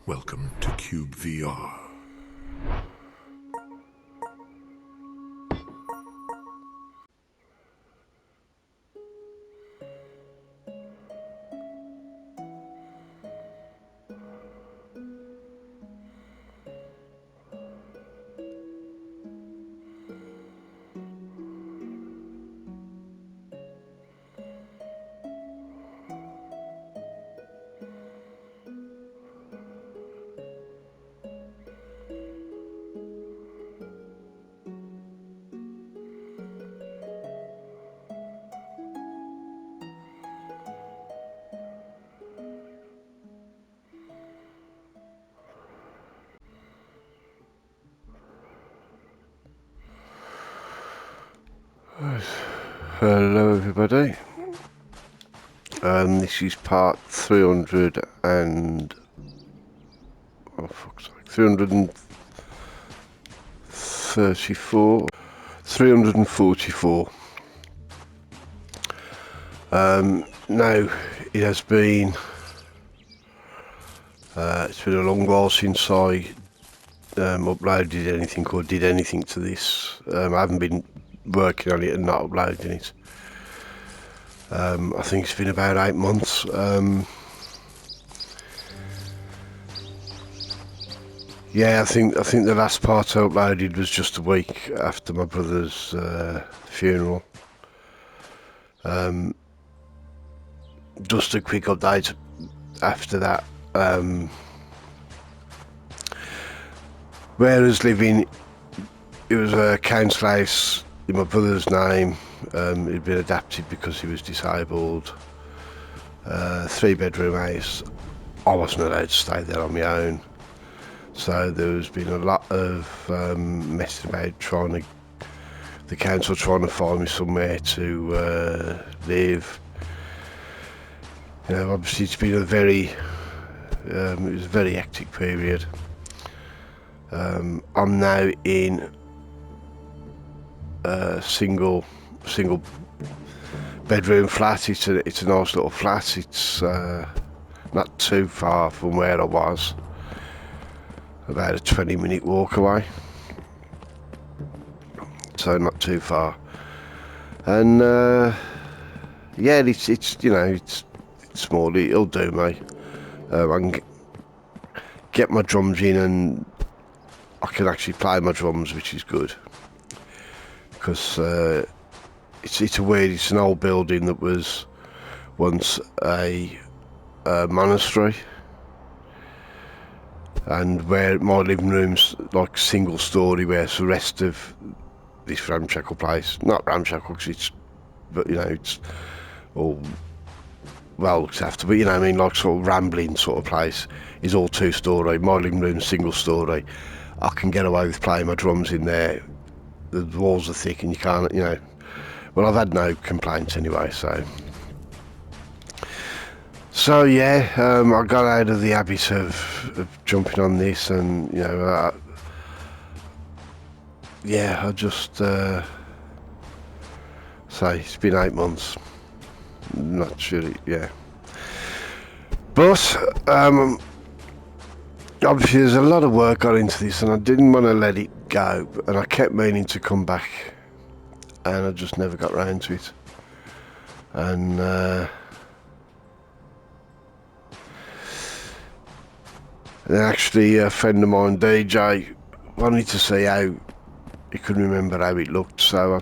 Welcome to cyubeVR. Hello everybody, this is part 344. Now it has been it's been a long while since I uploaded anything or did anything to this. I haven't been working on it and not uploading it. I think it's been about 8 months. Yeah, I think the last part I uploaded was just a week after my brother's funeral. Just a quick update after that. Where I was living, it was a council house in my brother's name. It'd been adapted because he was disabled. 3-bedroom house. I wasn't allowed to stay there on my own, so there's been a lot of messing about the council trying to find me somewhere to live. You know, obviously it's been a very it was a very hectic period. I'm now in a single bedroom flat. It's a nice little flat. It's not too far from where I was, about a 20-minute walk away, so not too far. And yeah, it's you know, it's small. It'll do me. I can get my drums in, and I can actually play my drums, which is good, because it's an old building that was once a monastery, and where my living room's like single story, whereas the rest of this ramshackle place, not ramshackle because but you know, it's all well looked after, but you know what I mean, like sort of rambling sort of place, is all 2-story. My living room's single story. I can get away with playing my drums in there. The walls are thick and you can't, you know. Well, I've had no complaints anyway, so yeah, I got out of the habit of jumping on this, and you know, yeah, I just say it's been 8 months. Not sure, yeah. But obviously there's a lot of work got into this, and I didn't want to let it go, and I kept meaning to come back, and I just never got round to it. And actually a friend of mine, DJ, wanted to see how he could remember how it looked, so I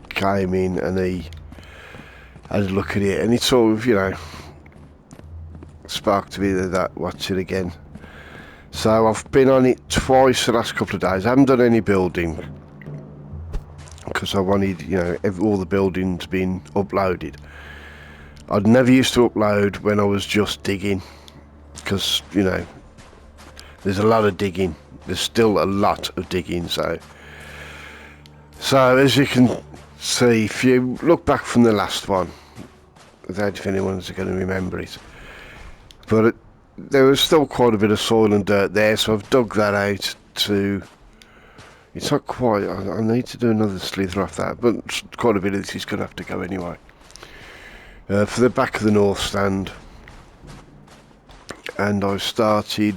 came in and he had a look at it, and it sort of, you know, sparked me that watch it again. So I've been on it twice the last couple of days. I haven't done any building because I wanted, you know, all the buildings being uploaded. I'd never used to upload when I was just digging, because you know, there's a lot of digging. There's still a lot of digging. So as you can see, if you look back from the last one, I doubt if anyone's going to remember it, but there was still quite a bit of soil and dirt there, so I've dug that out to... It's not quite... I need to do another slither off that, but quite a bit of this is going to have to go anyway. For the back of the north stand, and I started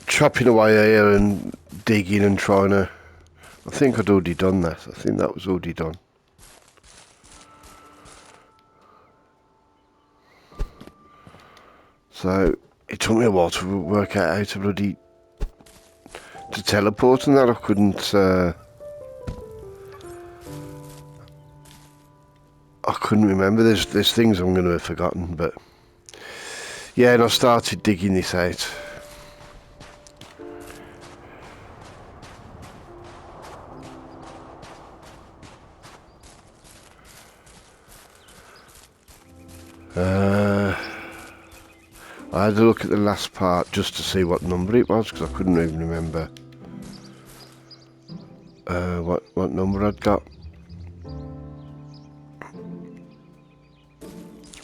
chopping away here and digging and trying to. I think I'd already done that. I think that was already done. So it took me a while to work out how to bloody to teleport and that. I couldn't remember. There's things I'm going to have forgotten, but yeah. And I started digging this out. I had to look at the last part just to see what number it was, because I couldn't even remember what number I'd got.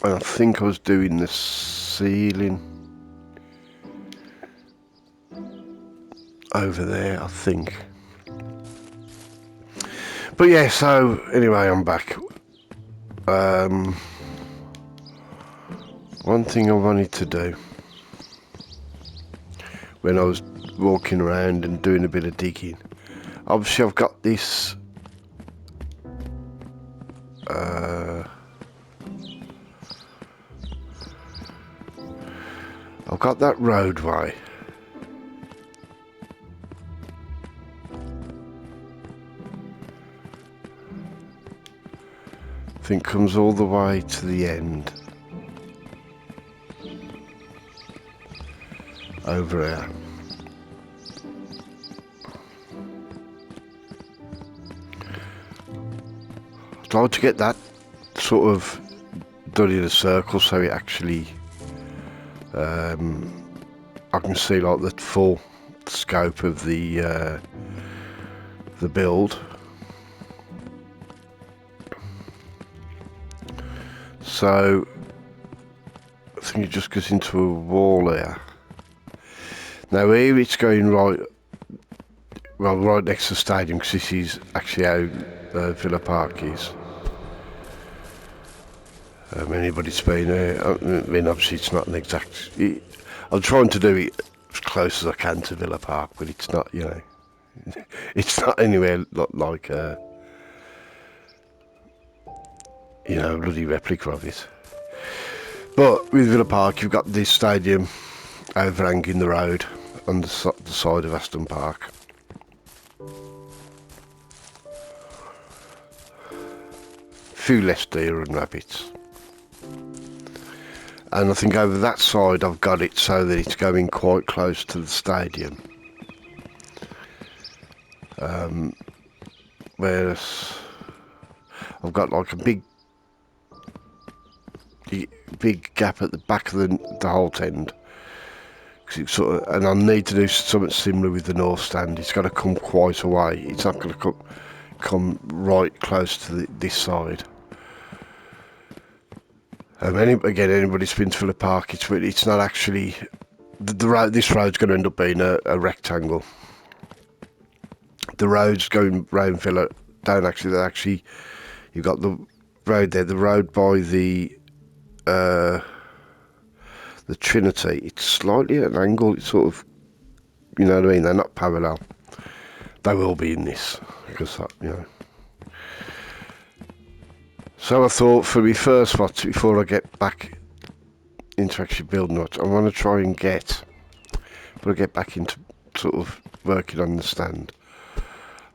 And I think I was doing the ceiling over there, I think. But yeah, so anyway, I'm back. One thing I wanted to do when I was walking around and doing a bit of digging, obviously I've got this I've got that roadway. I think comes all the way to the end. Over here. I'd like to get that sort of done in a circle so it actually I can see like the full scope of the build. So I think it just goes into a wall here. Now here it's going right next to the stadium, because this is actually how Villa Park is. Anybody's been there, I mean obviously it's not an exact, I'm trying to do it as close as I can to Villa Park, but it's not, you know, it's not anywhere like you know, a bloody replica of it. But with Villa Park you've got this stadium overhanging the road on the side of Aston Park. Few less deer and rabbits. And I think over that side I've got it so that it's going quite close to the stadium. Whereas I've got like a big gap at the back of the Holt end. It's sort of, and I need to do something similar with the north stand. It's got to come quite away. It's not going to come right close to this side. Again, anybody's been to Villa Park, it's not actually the road. This road's going to end up being a rectangle. The roads going round Villa don't actually. You've got the road there. The road by the Trinity. It's slightly at an angle. It's sort of, you know what I mean. They're not parallel. They will be in this because you know. So I thought for my first watch, before I get back into actually building it, I want to try and before I get back into sort of working on the stand,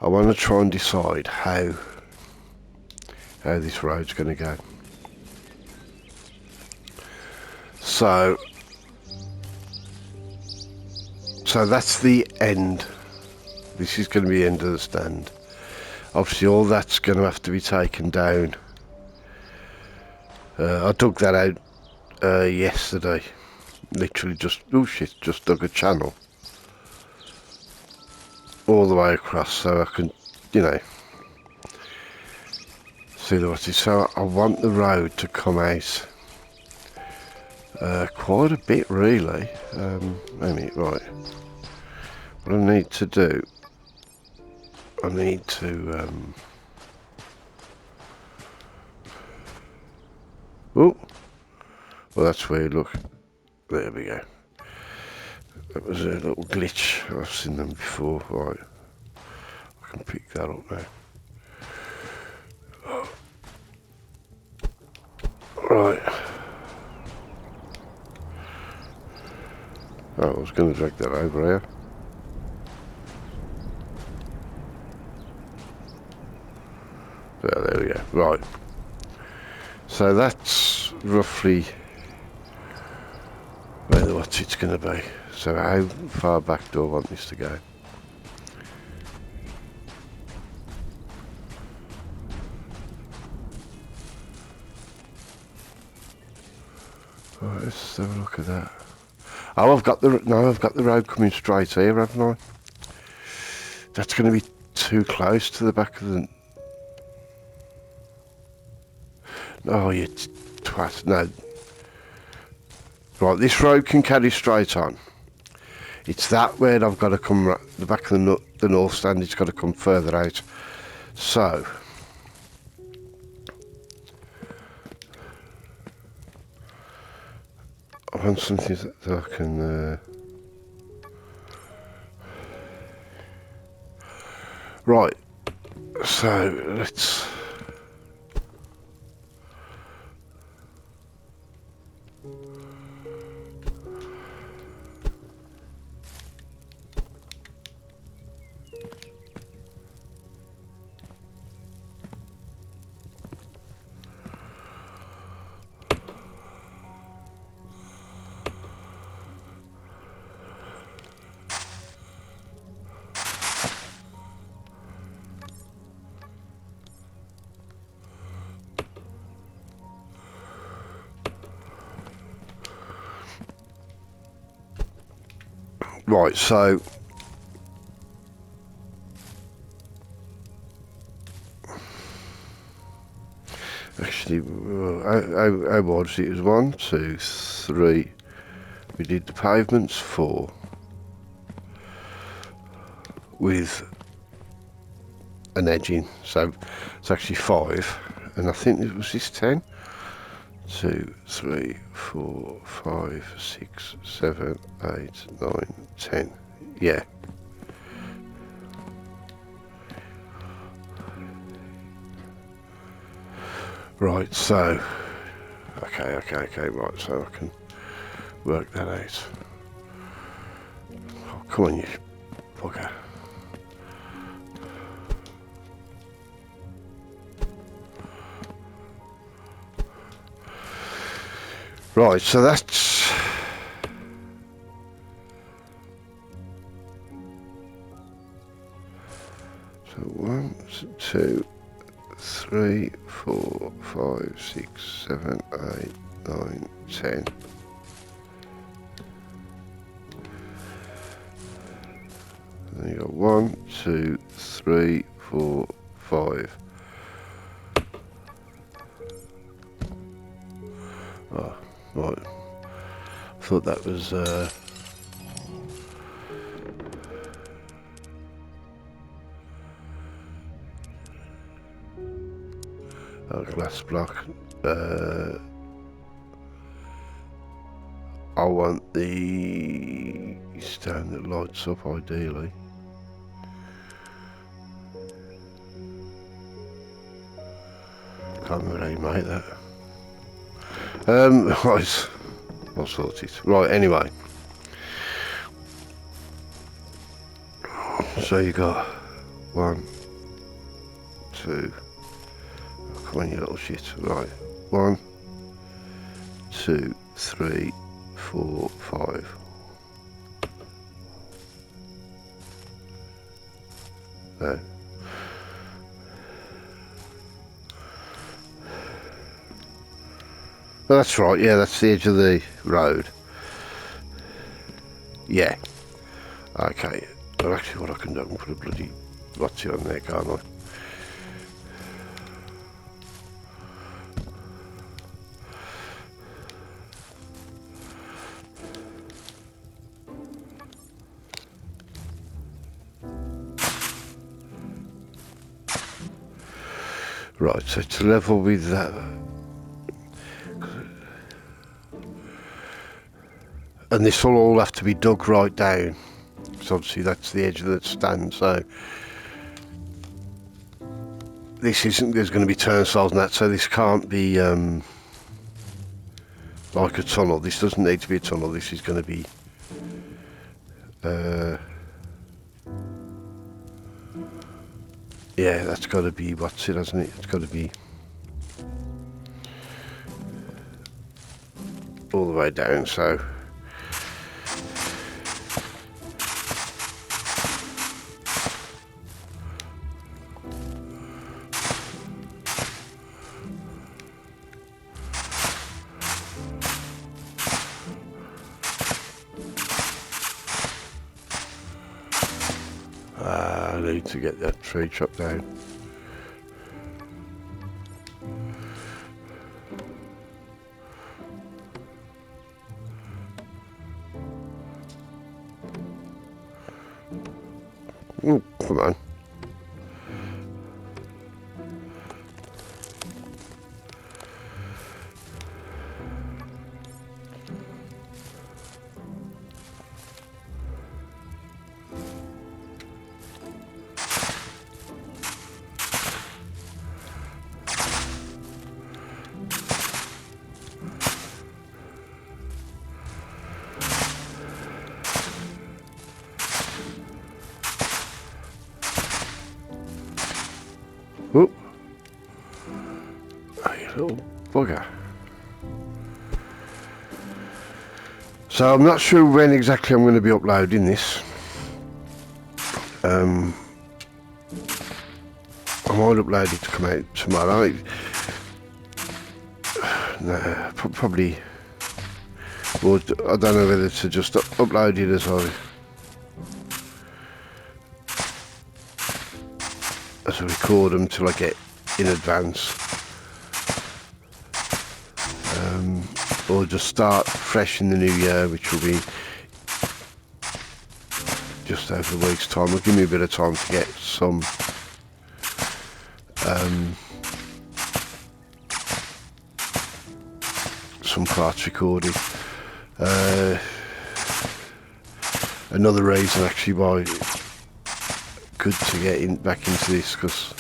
I want to try and decide how this road's going to go. So that's the end. This is going to be the end of the stand. Obviously all that's going to have to be taken down. I dug that out yesterday. Literally just dug a channel all the way across so I can, you know, see the what it is. So I want the road to come out quite a bit really. Right. What I need to do, I need to Oh, well that's weird, look. There we go. That was a little glitch. I've seen them before. Right, I can pick that up now. Right. Oh, I was going to drag that over here. There we go. Right. So that's roughly where what it's going to be. So how far back do I want this to go? Right, let's have a look at that. Oh, I've got the road coming straight here, haven't I? That's going to be too close to the back of the. Oh, you twat! No. Right, this road can carry straight on. It's that way I've got to come. The back of the north stand. It's got to come further out. So. I want something that I can. Right. So let's. Right, so actually, how was it? It was 1, 2, 3. We did the pavements 4 with an edging, so it's actually 5, and I think it was this 10. 2, 3, 4, 5, 6, 7, 8, 9, 10. Yeah. Right, so okay, right, so I can work that out. Oh, come on, you bugger. Right, so that's so 1, 2, 3, 4, 5, 6, 7, 8, 9, 10. And then you got 1, 2, 3, 4, 5. Oh, right. I thought that was a glass block. I want the stand that lights up ideally. Can't remember how you make that. Right, I'll sort it. Right, anyway. So you got 1, 2. Oh, come on, you little shit. Right, 1, 2, 3, 4, 5. No. Well, that's right, yeah, that's the edge of the road. Yeah. Okay. Well, actually, what I can do, I can put a bloody what's on there, can't I? Right, so to level with that, and this will all have to be dug right down, because obviously that's the edge of the stand, so this isn't, there's going to be turnstiles and that, so this can't be like a tunnel. This doesn't need to be a tunnel. This is going to be yeah, that's got to be, what's it, hasn't it? It's got to be all the way down, so I need to get that tree chopped down. Oh, come on. Oh, you little bugger. So I'm not sure when exactly I'm going to be uploading this. I might upload it to come out tomorrow. No, probably. Or I don't know whether to just upload it as I record them till I get in advance, or just start fresh in the new year, which will be just over a week's time. It'll give me a bit of time to get some parts recorded. Another reason actually why good to get back into this, because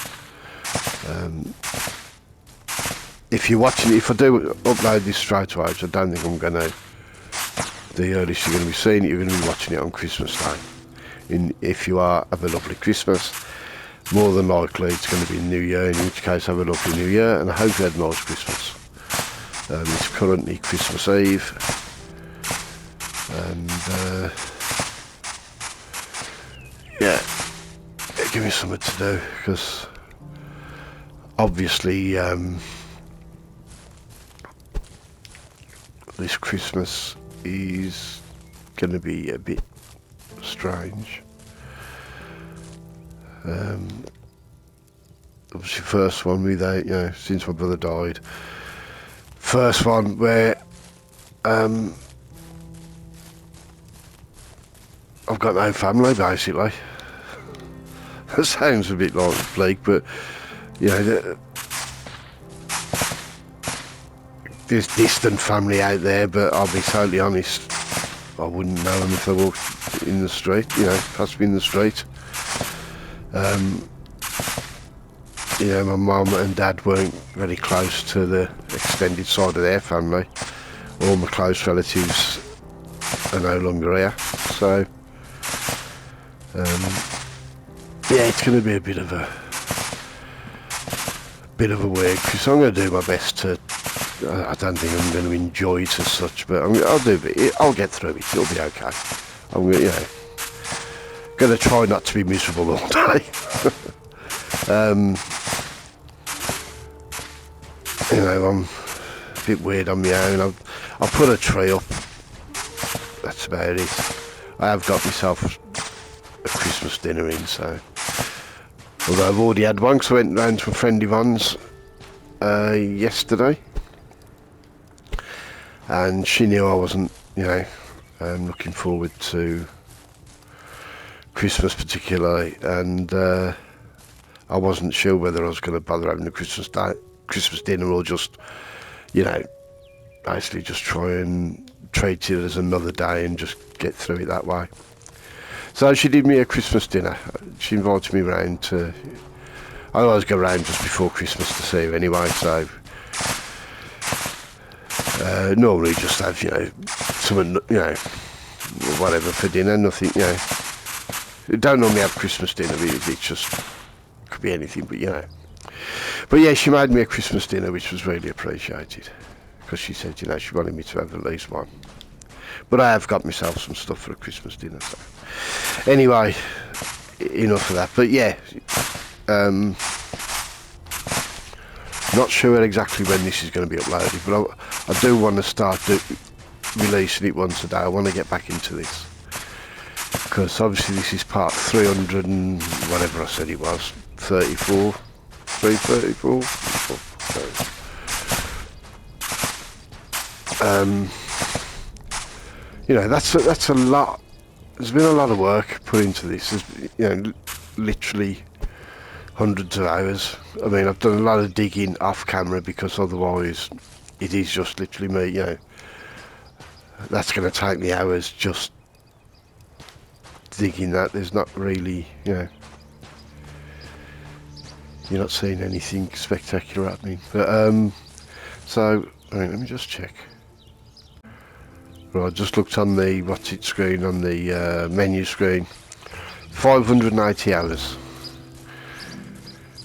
if you're watching it, if I do upload this straight away, which I don't think I'm going to, the earliest you're going to be seeing it, you're going to be watching it on Christmas Day. If you are, have a lovely Christmas. More than likely it's going to be New Year, in which case have a lovely New Year, and I hope you had a nice Christmas. It's currently Christmas Eve, and yeah, give me something to do, because obviously this Christmas is going to be a bit strange. Obviously first one without, since my brother died, first one where I've got no family, basically. That sounds a bit like bleak, but there's distant family out there, but I'll be totally honest, I wouldn't know them if they walked in the street, past me in the street. My mum and dad weren't very close to the extended side of their family. All my close relatives are no longer here, so yeah, it's going to be a bit of a weird, because I'm going to do my best to. I don't think I'm going to enjoy it as such, but I'll get through it. It'll be okay. I'm going to try not to be miserable all day. I'm a bit weird on my own. I'll put a tree up. That's about it. I have got myself a Christmas dinner in, so. Although I've already had one, because I went round to a friend Yvonne's yesterday, and she knew I wasn't, looking forward to Christmas particularly, and I wasn't sure whether I was going to bother having a Christmas dinner, or just, basically just try and treat it as another day and just get through it that way. So she did me a Christmas dinner. She invited me round to... I always go round just before Christmas to see her anyway, so... normally just have, you know, something, you know, whatever for dinner, nothing, you know. We don't normally have Christmas dinner, it's just... could be anything, but you know. But yeah, she made me a Christmas dinner, which was really appreciated. Because she said, you know, she wanted me to have at least one. But I have got myself some stuff for a Christmas dinner, so... Anyway, enough of that. But yeah, not sure exactly when this is going to be uploaded, but I do want to start releasing it once a day. I want to get back into this. Because obviously this is part 300 and whatever I said it was, 34, 334. You know, that's a lot. There's been a lot of work put into this. There's, you know, literally hundreds of hours. I mean, I've done a lot of digging off camera because otherwise it is just literally me, you know. That's going to take me hours just digging that. There's not really, you know, you're not seeing anything spectacular happening. But, so, I mean, let me just check. Well, I just looked on the what's it screen, on the menu screen, 580 hours.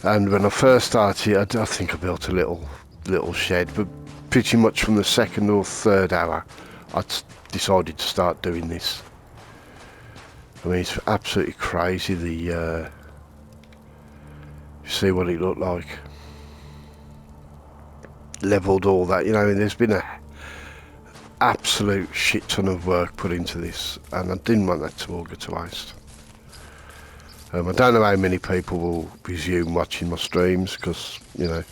And when I first started, I think I built a little shed, but pretty much from the second or third hour, I decided to start doing this. I mean, it's absolutely crazy, you see what it looked like. Levelled all that, you know, and there's been a absolute shit ton of work put into this, and I didn't want that to all go to waste. I don't know how many people will resume watching my streams because, you know,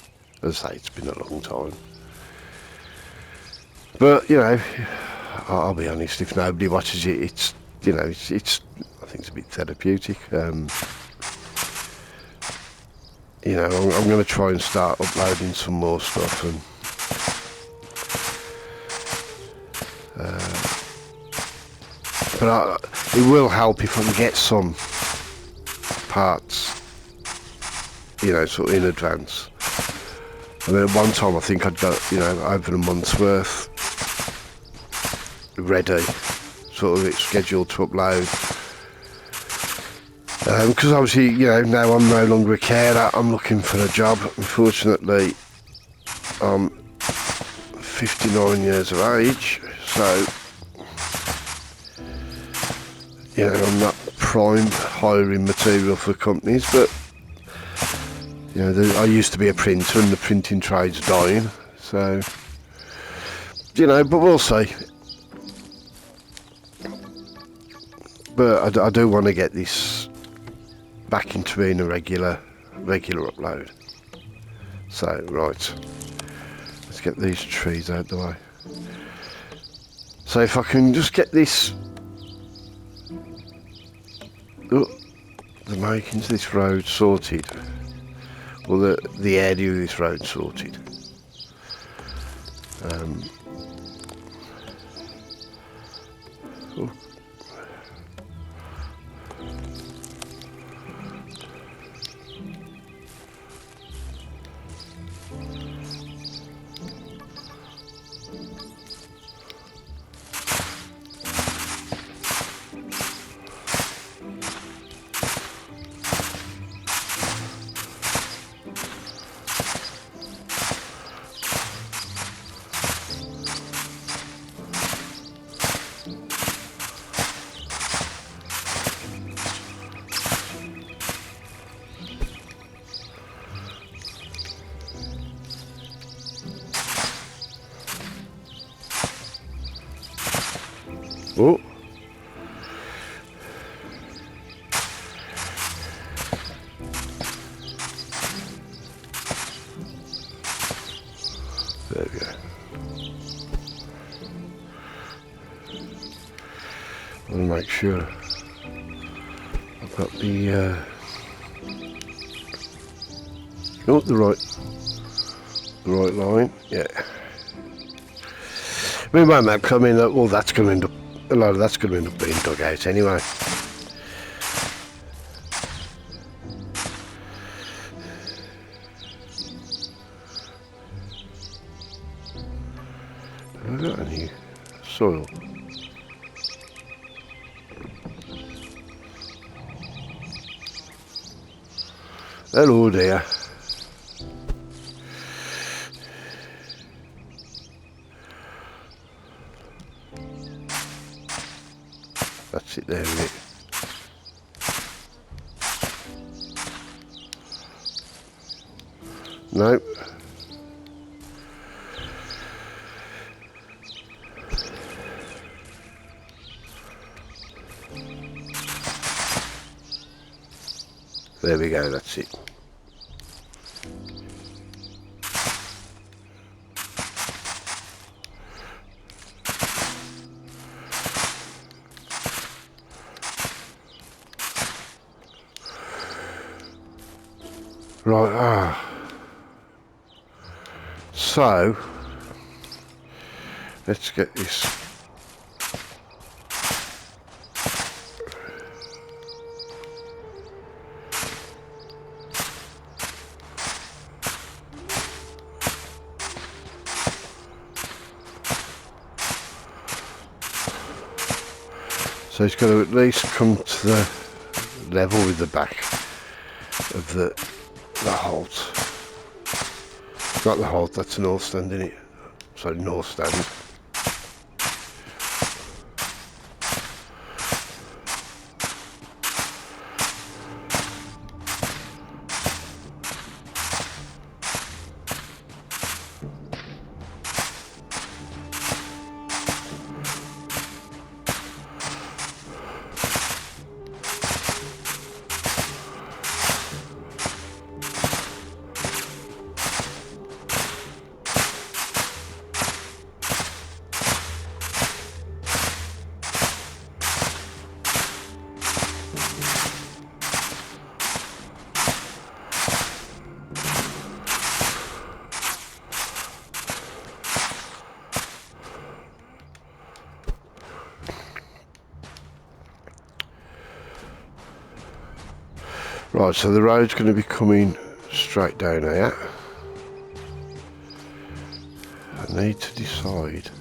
as I say, it's been a long time. But, you know, I'll be honest, if nobody watches it, it's, you know, it's I think it's a bit therapeutic. You know, I'm going to try and start uploading some more stuff, and but it will help if I can get some parts, you know, sort of in advance. I mean, at one time I think I'd got, you know, over a month's worth ready, sort of it's scheduled to upload. Because obviously, you know, now I'm no longer a carer, I'm looking for a job. Unfortunately, I'm 59 years of age, so, you know, I'm not prime hiring material for companies, but, you know, I used to be a printer and the printing trade's dying, so, you know, but we'll see. But I do want to get this back into being a regular upload. So, right, let's get these trees out the way. So if I can just get this, the makings of this road sorted, or the area of this road sorted. Oh. Oh. There we go. I want to make sure I've got the the right line. Yeah. I mean, when that come in, well, that's going to end up, a lot of that's going to end up being dug out anyway. Have I got any soil? Hello there. That's it there, isn't it? No. There we go, that's it. Right, so, let's get this. So it's got to at least come to the level with the back of the halt. Not the halt, that's a north stand, isn't it? Sorry, north stand. Right, so the road's going to be coming straight down here. I need to decide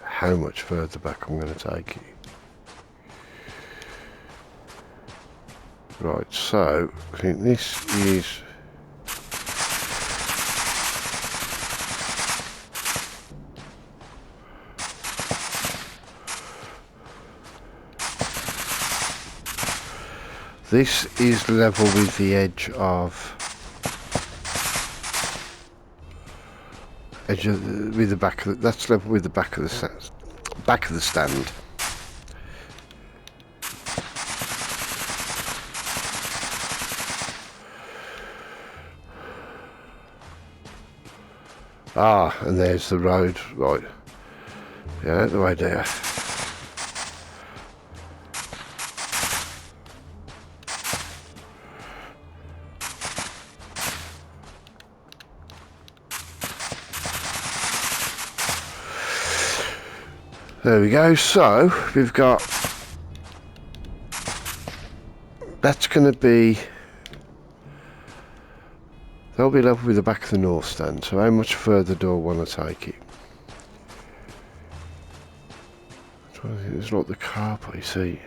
how much further back I'm going to take it. Right, so I think this is level with the edge of with the back of the, that's level with the back of the stand. Ah, and there's the road, right. Yeah, the way there. There we go, so we've got, that's going to be, they'll be level with the back of the north stand, so how much further do I want to take it? It's like the carpet, you see.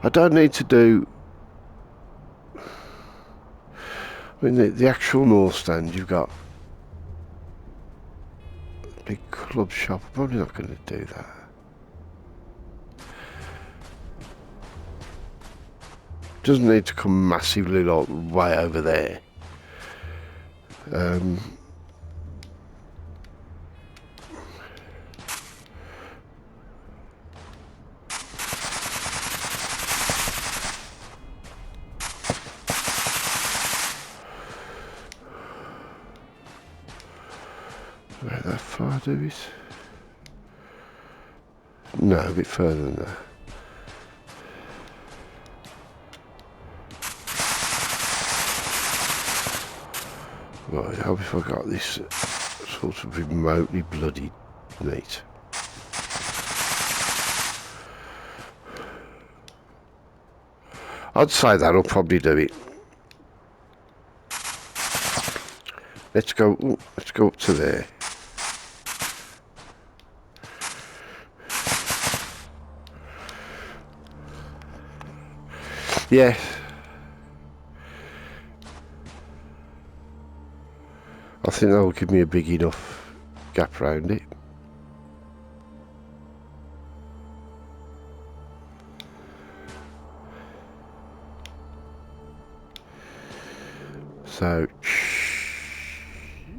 I don't need to do, I mean the actual north stand, you've got a big club shop. I'm probably not going to do that. Doesn't need to come massively like way over there. About that far, do it? No, a bit further than that. Right, how have I got this sort of remotely bloody neat? I'd say that'll probably do it. Let's go up to there. Yeah. I think that will give me a big enough gap around it. So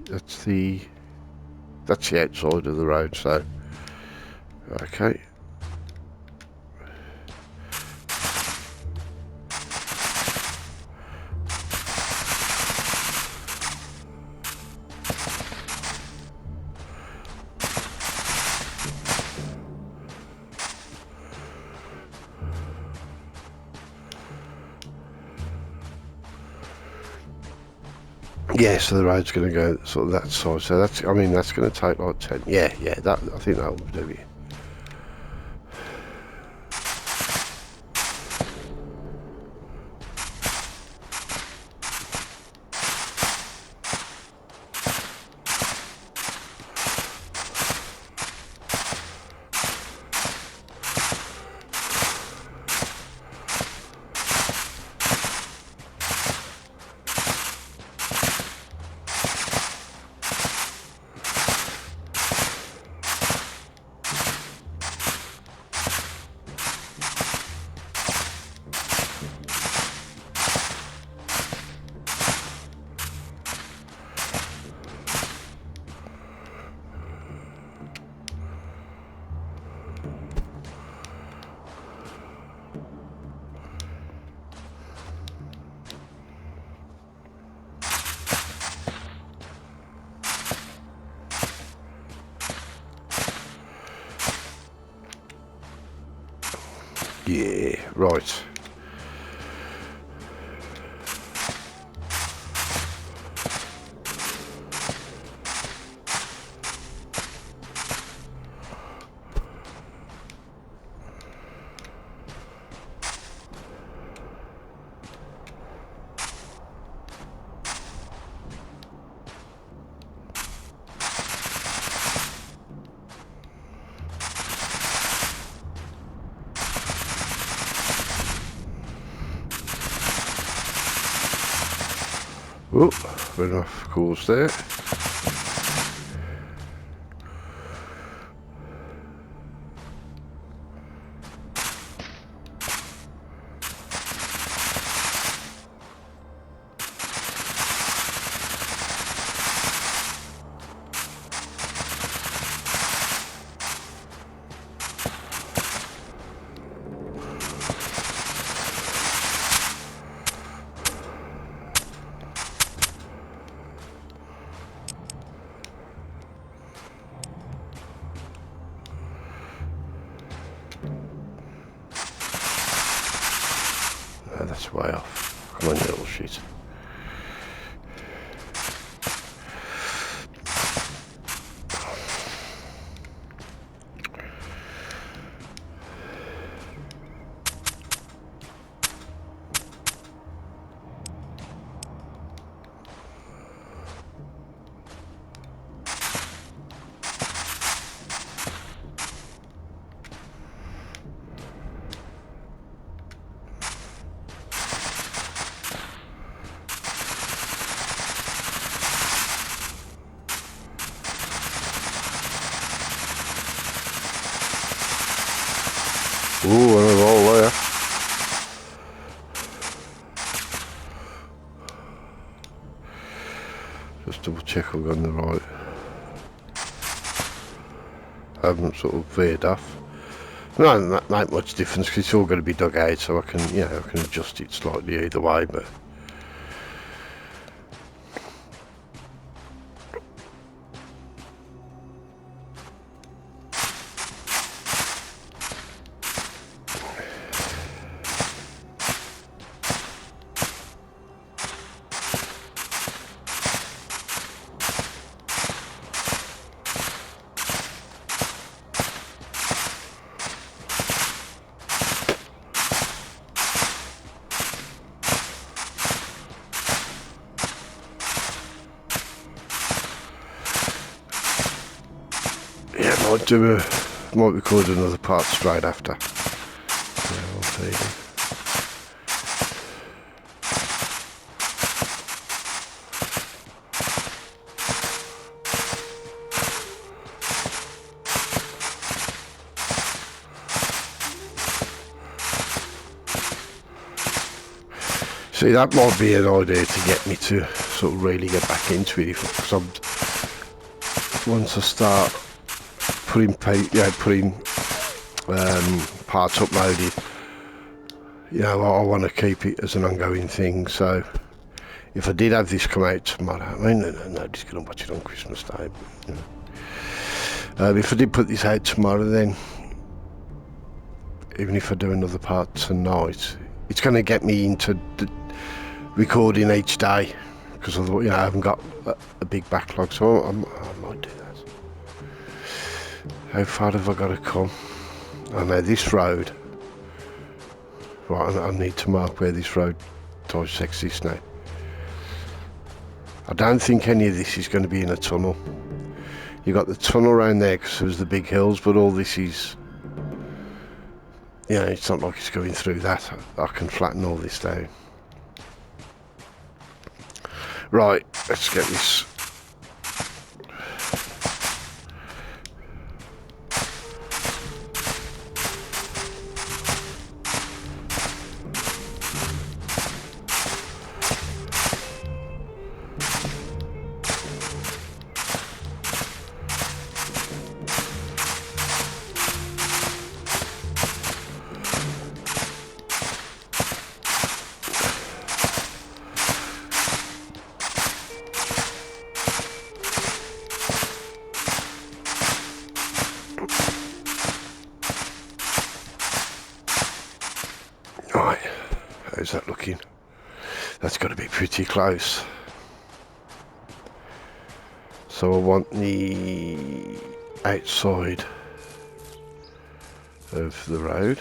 that's the outside of the road, so okay. Yeah, so the road's going to go sort of that side. So that's, I mean, that's going to take like 10. Yeah, that, I think that will do it. Yeah, right. Oh, enough course there. Oh, that's way off. Come on, you little shit. Ooh, another roll there. Just double check I've gone the right. I haven't sort of veered off. No, it doesn't make much difference because it's all going to be dug out, so I can, you know, I can adjust it slightly either way, but. might record another part straight after. Yeah, I'll see you. See, that might be an idea to get me to sort of really get back into it, because once I start putting parts uploaded, you know, I want to keep it as an ongoing thing. So if I did have this come out tomorrow, I mean, nobody's going to watch it on Christmas Day, but, you know. If I did put this out tomorrow, then even if I do another part tonight, it's going to get me into recording each day, because otherwise, you know, I haven't got a big backlog, so I might do that. How far have I got to come? I know this road. Right, I need to mark where this road bisects this now. I don't think any of this is going to be in a tunnel. You got the tunnel around there because there's the big hills, but all this is, you know, it's not like it's going through that. I can flatten all this down. Right, let's get this. Right, how's that looking? That's got to be pretty close. So I want the outside of the road.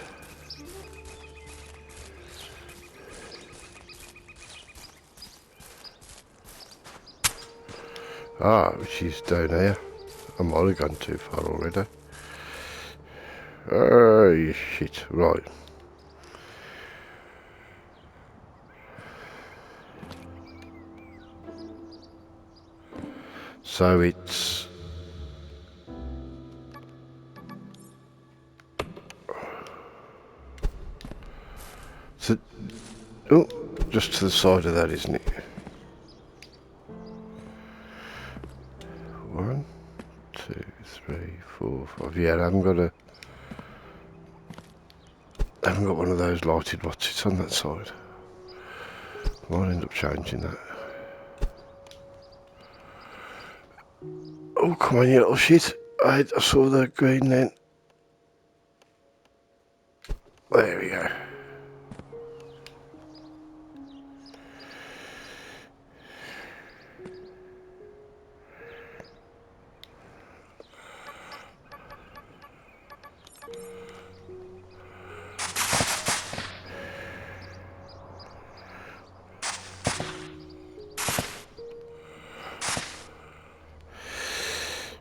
Which is down here. I might have gone too far already. Oh, shit, right. So it's just to the side of that, isn't it? 1, 2, 3, 4, 5. Yeah, I haven't got one of those lighted watches. It's on that side. Might end up changing that. Oh, come on, you little shit. I saw the green then. There we go.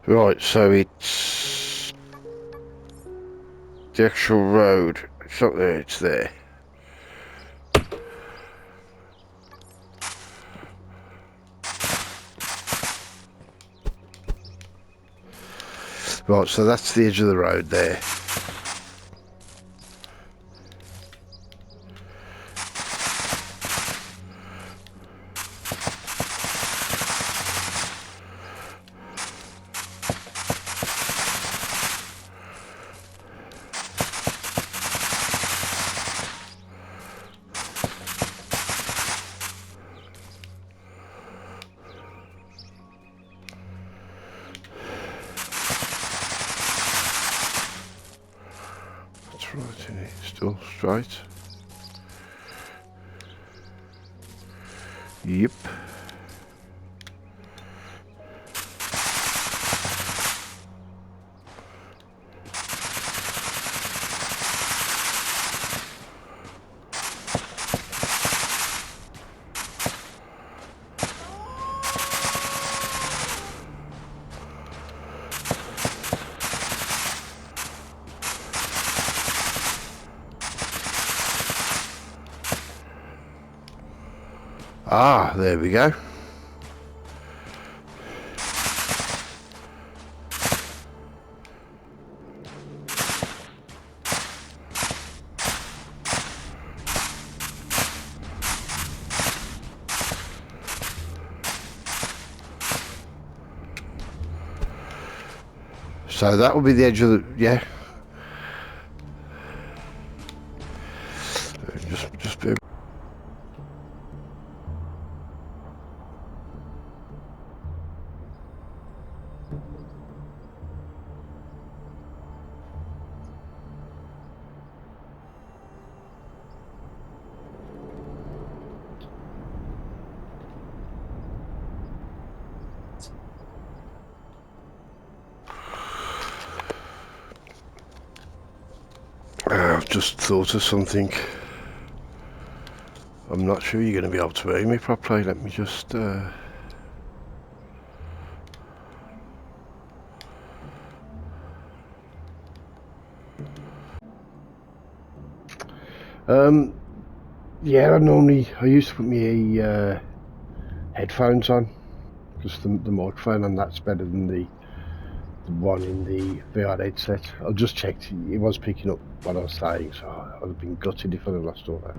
Right, so it's the actual road. It's not there, it's there. Right, so that's the edge of the road there. Right, isn't it? Still straight. Yep. Ah, there we go. So that will be the edge of the, yeah. Just be. I've just thought of something. I'm not sure you're going to be able to hear me properly. Let me just... yeah, I used to put my headphones on, because the microphone on that's better than the one in the VR headset. I just checked, it was picking up what I was saying, so I'd have been gutted if I'd have lost all that.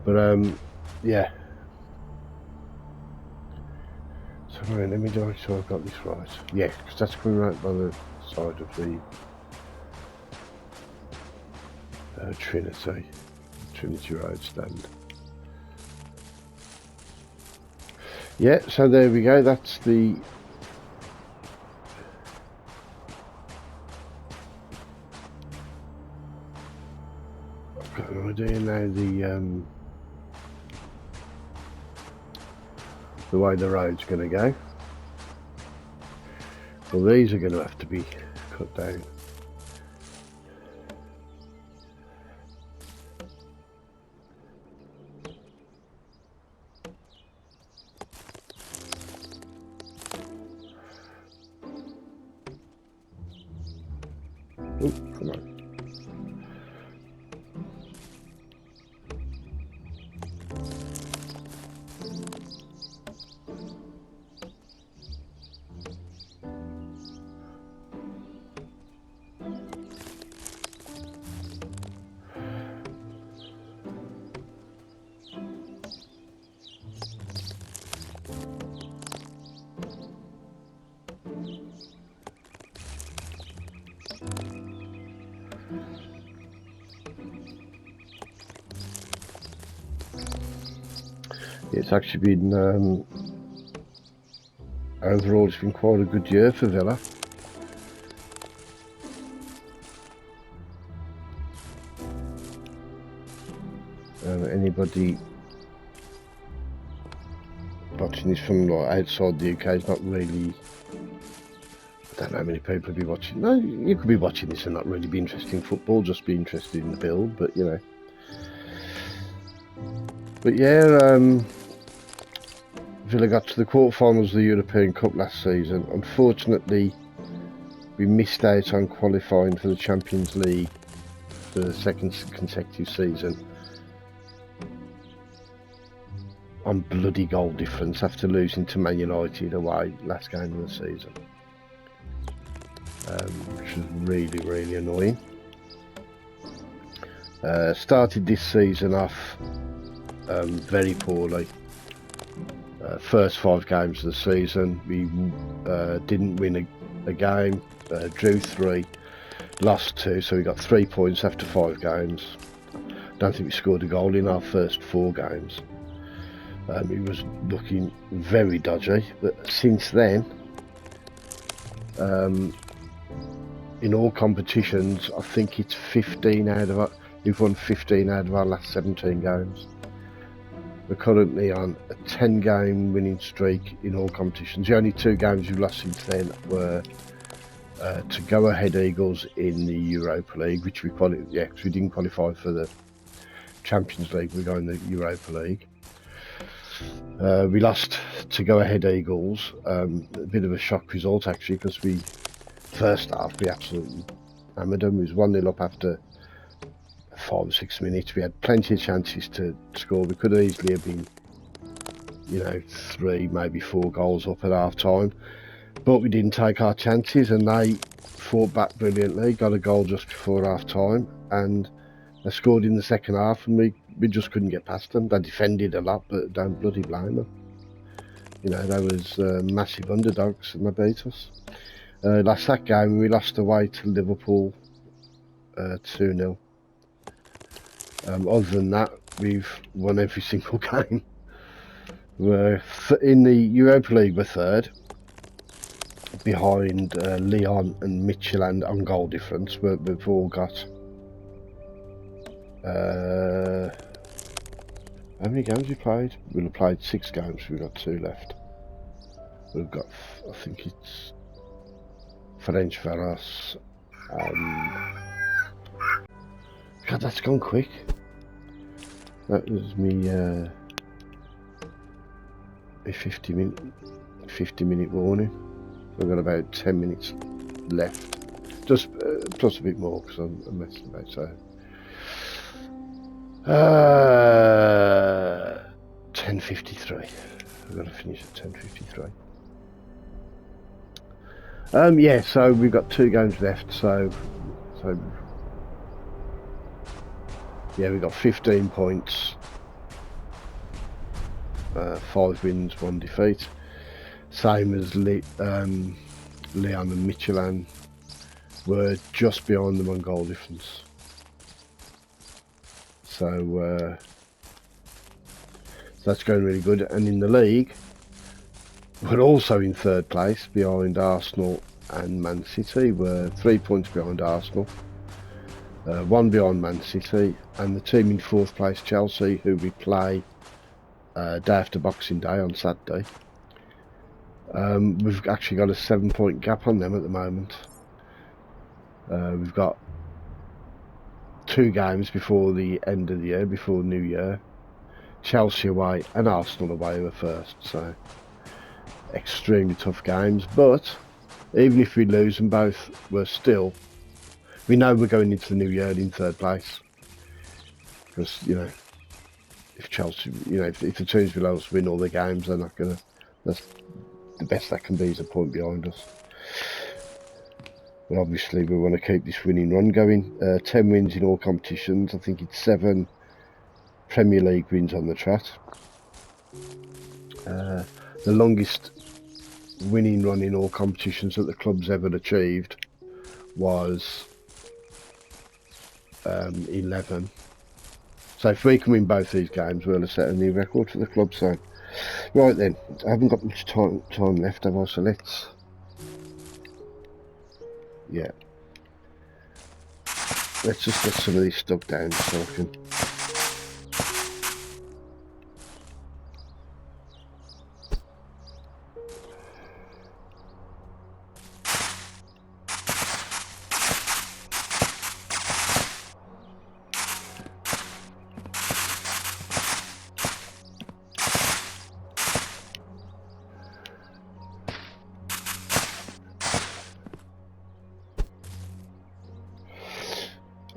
But yeah. So right, let me make sure I've got this right. Yeah, because that's coming right by the side of the Trinity Road stand. Yeah, so there we go, that's the I've got an idea now the way the road's going to go. Well, these are going to have to be cut down. Oh, come on. It's actually been overall it's been quite a good year for Villa. Anybody watching this from like outside the UK is not really, I don't know how many people would be watching. No, you could be watching this and not really be interested in football, just be interested in the build, but you know. But yeah, Villa got to the quarterfinals of the European Cup last season. Unfortunately, we missed out on qualifying for the Champions League for the second consecutive season on bloody goal difference after losing to Man United away last game of the season, which was really, really annoying. Started this season off very poorly. First 5 games of the season, we didn't win a game, drew 3, lost 2, so we got 3 points after 5 games. Don't think we scored a goal in our first 4 games. It was looking very dodgy, but since then, in all competitions, I think it's 15 out of we've won 15 out of our last 17 games. We're currently on a 10-game winning streak in all competitions. The only 2 games we've lost since then were to Go Ahead Eagles in the Europa League, which we because we didn't qualify for the Champions League. We're going the Europa League. We lost to Go Ahead Eagles. A bit of a shock result actually, because first half we absolutely hammered them. It was 1-0 up after 5 or 6 minutes. We had plenty of chances to score. We could have easily have been you know, 3, maybe 4 goals up at half time. But we didn't take our chances, and they fought back brilliantly, got a goal just before half time, and they scored in the second half, and we just couldn't get past them. They defended a lot, but don't bloody blame them. You know, they was massive underdogs, and they beat us. Last that game, we lost away to Liverpool 2-0. Other than that, we've won every single game. We're in the Europa League, we're third, behind Lyon and Midtjylland on goal difference. We've all got how many games we played? We'll have played 6 games. We've got 2 left. We've got, I think it's French Varas. God, that's gone quick. That was me. A 50 minute warning. I've got about 10 minutes left. Just plus a bit more because I'm messing about. So 10:53. I've got to finish at 10:53. Yeah, so we've got 2 games left. So yeah, we've got 15 points, 5 wins, 1 defeat. Same as Leon and Midtjylland. We're just behind them on goal difference. So that's going really good. And in the league, we're also in 3rd place behind Arsenal and Man City. We're 3 points behind Arsenal, 1 behind Man City, and the team in 4th place, Chelsea, who we play day after Boxing Day on Saturday. We've actually got a 7-point gap on them at the moment. We've got 2 games before the end of the year, before New Year. Chelsea away and Arsenal away were first, so extremely tough games. But even if we lose them both, we know we're going into the new year in 3rd place. Because, you know, if Chelsea, you know, if the teams below us win all their games, they're not gonna. That's the best that can be is a point behind us. But obviously we want to keep this winning run going. 10 wins in all competitions. I think it's 7 Premier League wins on the trot. The longest winning run in all competitions that the club's ever achieved was 11. So if we can win both these games, we'll set a new record for the club. So right then, I haven't got much time left, have I? So let's, yeah, let's just get some of these stuff down so I can.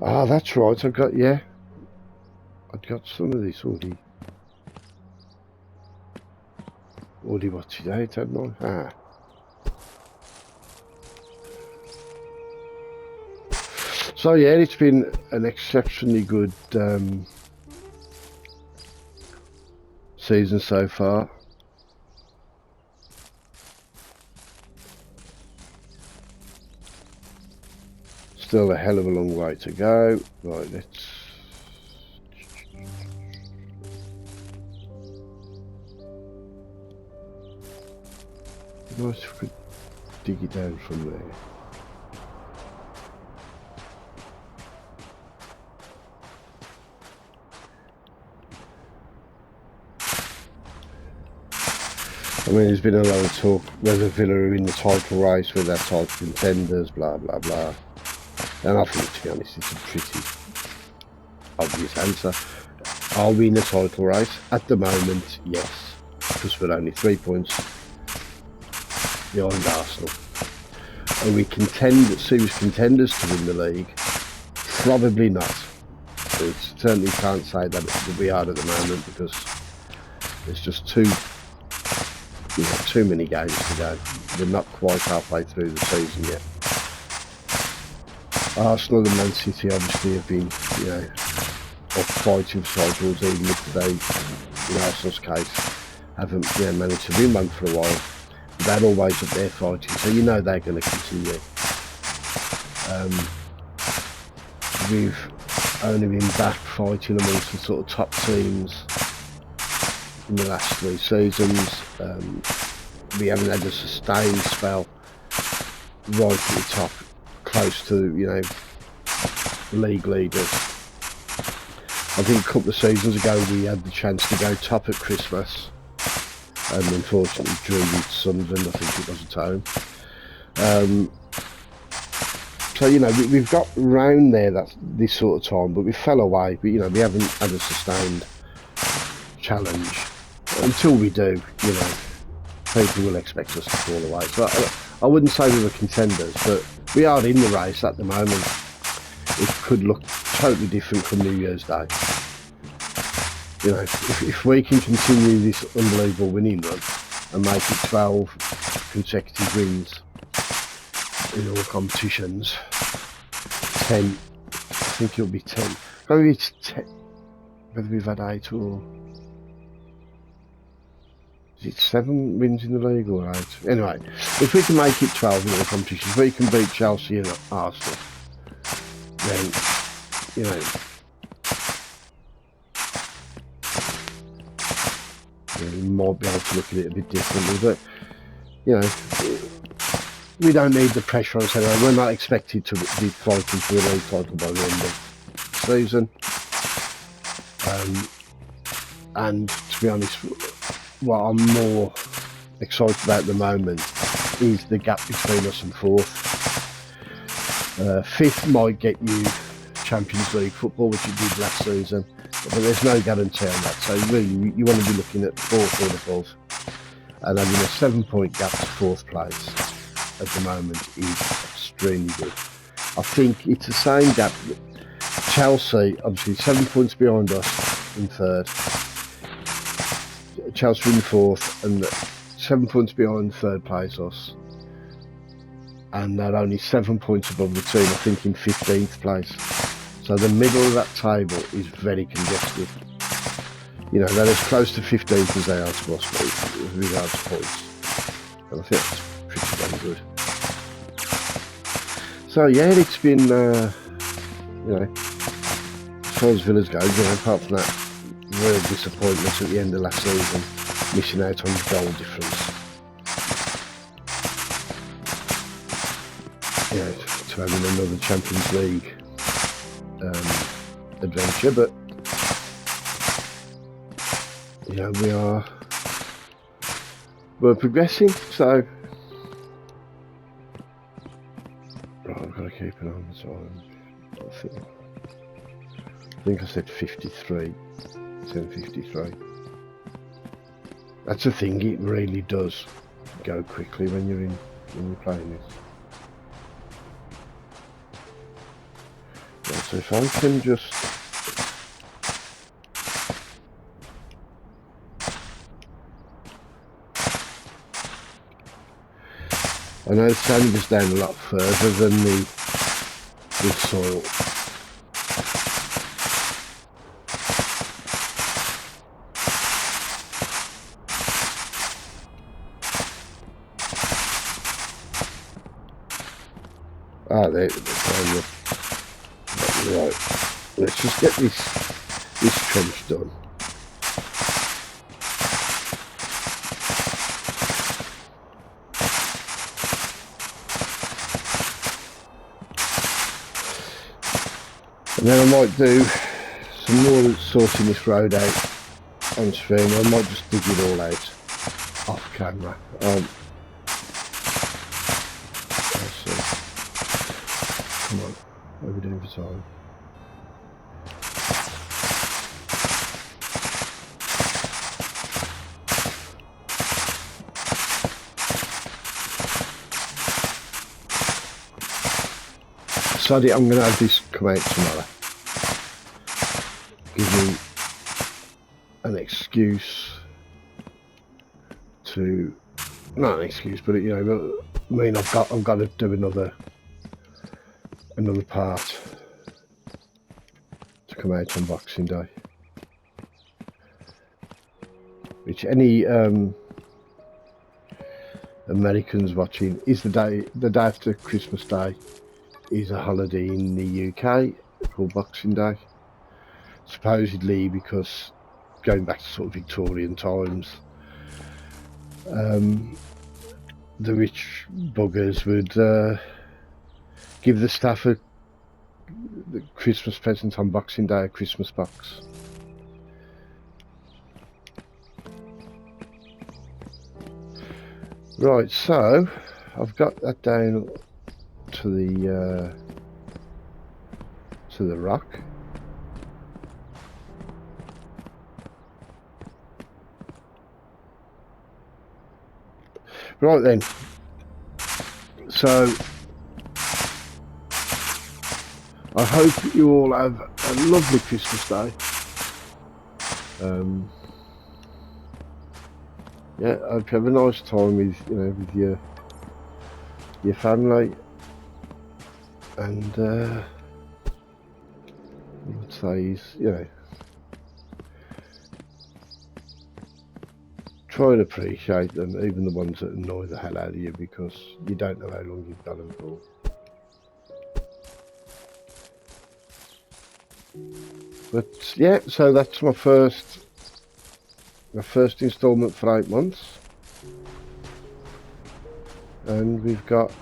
Ah, that's right. I've got some of this already watched it out, haven't I? Ah. So yeah, it's been an exceptionally good season so far. Still a hell of a long way to go. Right, let's. Nice if we could dig it down from there. I mean, there's been a lot of talk whether Villa are in the title race, whether they're title contenders, blah blah blah. And I think, to be honest, it's a pretty obvious answer. Are we in the title race? At the moment, yes, because we're only 3 points behind Arsenal. Are we serious contenders to win the league? Probably not. But certainly can't say that we are at the moment, because there's just too you know, too many games to go. We're not quite halfway through the season yet. Arsenal and Man City obviously have been, you know, up fighting cycles, even if they, in Arsenal's case, haven't, you know, managed to win one for a while. But they're always up there fighting, so you know they're going to continue. We've only been back fighting amongst the sort of top teams in the last 3 seasons. We haven't had a sustained spell right at the top, close to, you know, league leaders. I think a couple of seasons ago we had the chance to go top at Christmas, and unfortunately drew with Sunderland. I think it was at home. So, you know, we've got round there this sort of time, but we fell away. But, you know, we haven't had a sustained challenge. Until we do, you know, people will expect us to fall away. So I wouldn't say we were contenders, but we are in the race at the moment. It could look totally different from New Year's Day. You know, if we can continue this unbelievable winning run and make it 12 consecutive wins in all competitions, 10, I think it'll be 10. Maybe it's 10, whether we've had 8 or... Is it 7 wins in the league or 8? Anyway, if we can make it 12 in all competitions, if we can beat Chelsea and Arsenal, then, you know, we might be able to look at it a bit differently. But, you know, we don't need the pressure on us anyway. We're not expected to be fighting for the league title by the end of the season. And to be honest, what I'm more excited about at the moment is the gap between us and 4th. 5th might get you Champions League football, which it did last season, but there's no guarantee on that. So really, you want to be looking at 4th or above, and having a 7-point gap to 4th place at the moment is extremely good. I think it's the same gap. Chelsea, obviously 7 points behind us in 3rd. Chelsea in 4th, and 7 points behind 3rd place us. And they're only 7 points above the team, I think, in 15th place. So the middle of that table is very congested. You know, they're as close to 15th as they are to us with regards to points. And I think that's pretty damn good. So yeah, it's been, you know, as far as Villa's goes, you know, apart from that real disappointment at the end of last season, missing out on the goal difference. You know, to having another Champions League adventure, but you know, we're progressing, so right, I've got to keep an eye on the time. I think I said 53, 10:53. That's the thing, it really does go quickly when you're playing this. Right, so if I can just I know the sand is down a lot further than the soil. Ah, there it is. Right, let's just get this trench done. And then I might do some more sorting this road out on stream. I might just dig it all out off camera. Let's see. Come on, what are we doing for time? Decided I'm going to have this come out tomorrow. Give me an excuse to not an excuse, but you know, I mean, I've got to do another part to come out on Boxing Day, which any Americans watching is the day after Christmas Day is a holiday in the UK called Boxing Day, supposedly because going back to sort of Victorian times, the rich buggers would give the staff the Christmas present on Boxing Day, a Christmas box. Right, so I've got that down to the rock. Right then, so I hope you all have a lovely Christmas Day. Yeah, I hope you have a nice time with with your family, and I would say is try and appreciate them, even the ones that annoy the hell out of you, because you don't know how long you've got them for. But yeah, so that's my first instalment for 8 months, and we've got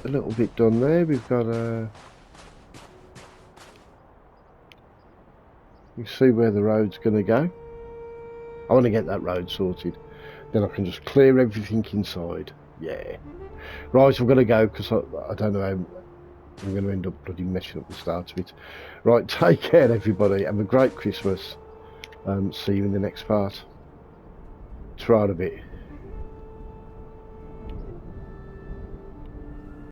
a little bit done there. We've got you see where the road's going to go. I want to get that road sorted, then I can just clear everything inside. Yeah. Right, I'm going to go because I don't know how I'm going to end up bloody messing up the start of it. Right, take care everybody, have a great Christmas. See you in the next part. Try it a bit.